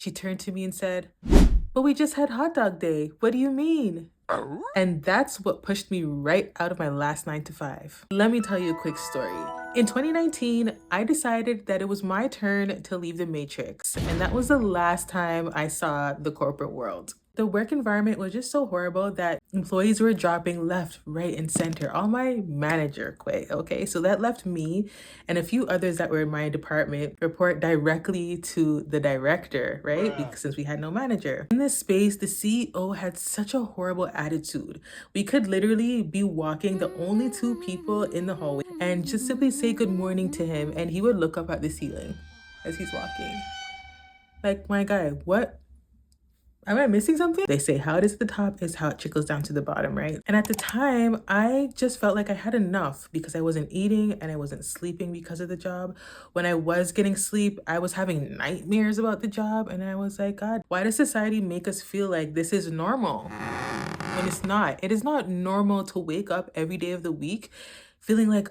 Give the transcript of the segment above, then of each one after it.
She turned to me and said, "But we just had hot dog day. What do you mean?" And that's what pushed me right out of my last 9 to 5. Let me tell you a quick story. In 2019, I decided that it was my turn to leave the matrix, and that was the last time I saw the corporate world. The work environment was just so horrible that employees were dropping left, right, and center. All my manager quit, okay? So that left me and a few others that were in my department report directly to the director, right? Because since we had no manager. In this space, the CEO had such a horrible attitude. We could literally be walking, the only two people in the hallway, and just simply say good morning to him, and he would look up at the ceiling as he's walking. Like, my guy, what? Am I missing something? They say how it is at the top is how it trickles down to the bottom, right? And at the time, I just felt like I had enough because I wasn't eating and I wasn't sleeping because of the job. When I was getting sleep, I was having nightmares about the job. And I was like, God, why does society make us feel like this is normal when it's not? It is not normal to wake up every day of the week feeling like,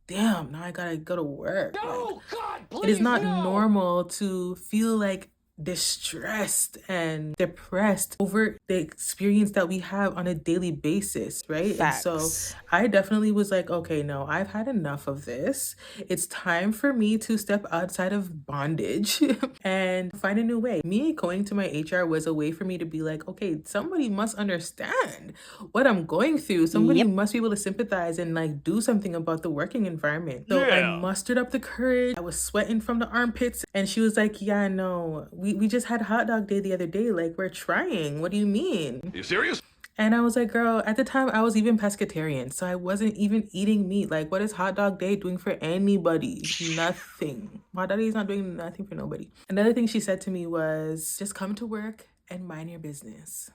damn, now I gotta go to work. No, God, please, it is not normal to feel like distressed and depressed over the experience that we have on a daily basis, right? Facts. And so I definitely was like, okay, no, I've had enough of this. It's time for me to step outside of bondage and find a new way. Me going to my HR was a way for me to be like, okay, somebody must understand what I'm going through. Somebody must be able to sympathize and like do something about the working environment. So I mustered up the courage. I was sweating from the armpits, and she was like, yeah, no, we just had hot dog day the other day. Like, we're trying. What do you mean? You serious? And I was like, girl, at the time I was even pescatarian. So I wasn't even eating meat. Like, what is hot dog day doing for anybody? Nothing. Hot dog day is not doing nothing for nobody. Another thing she said to me was, just come to work and mind your business.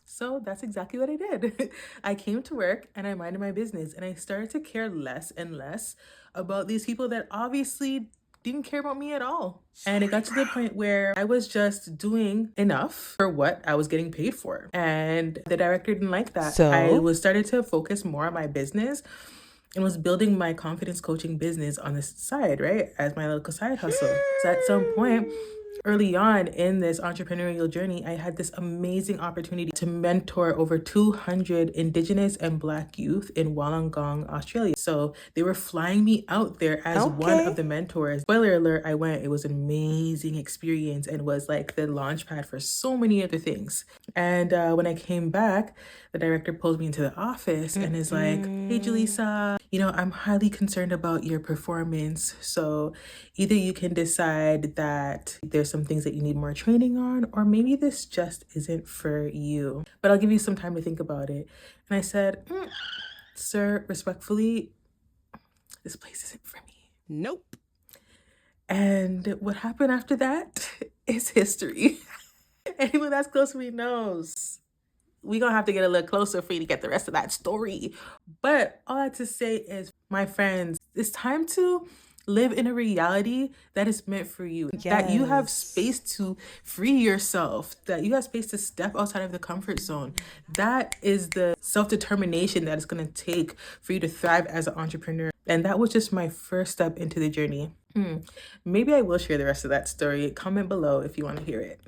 So that's exactly what I did. I came to work and I minded my business, and I started to care less and less about these people that obviously didn't care about me at all. And it got to the point where I was just doing enough for what I was getting paid for. And the director didn't like that. So? I was started to focus more on my business and was building my confidence coaching business on the side, right? As my little side hustle. So at some point, early on in this entrepreneurial journey, I had this amazing opportunity to mentor over 200 Indigenous and Black youth in Wollongong, Australia. So they were flying me out there as one of the mentors. Spoiler alert, I went. It was an amazing experience and was like the launch pad for so many other things. And when I came back, the director pulled me into the office and is like, hey, Julissa, I'm highly concerned about your performance. So either you can decide that there's some things that you need more training on, or maybe this just isn't for you. But I'll give you some time to think about it. And I said, sir, respectfully, this place isn't for me. Nope. And what happened after that is history. Anyone that's close to me knows. We're going to have to get a little closer for you to get the rest of that story. But all I have to say is, my friends, it's time to live in a reality that is meant for you. That you have space to free yourself. That you have space to step outside of the comfort zone. That is the self-determination that it's going to take for you to thrive as an entrepreneur. And that was just my first step into the journey. Maybe I will share the rest of that story. Comment below if you want to hear it.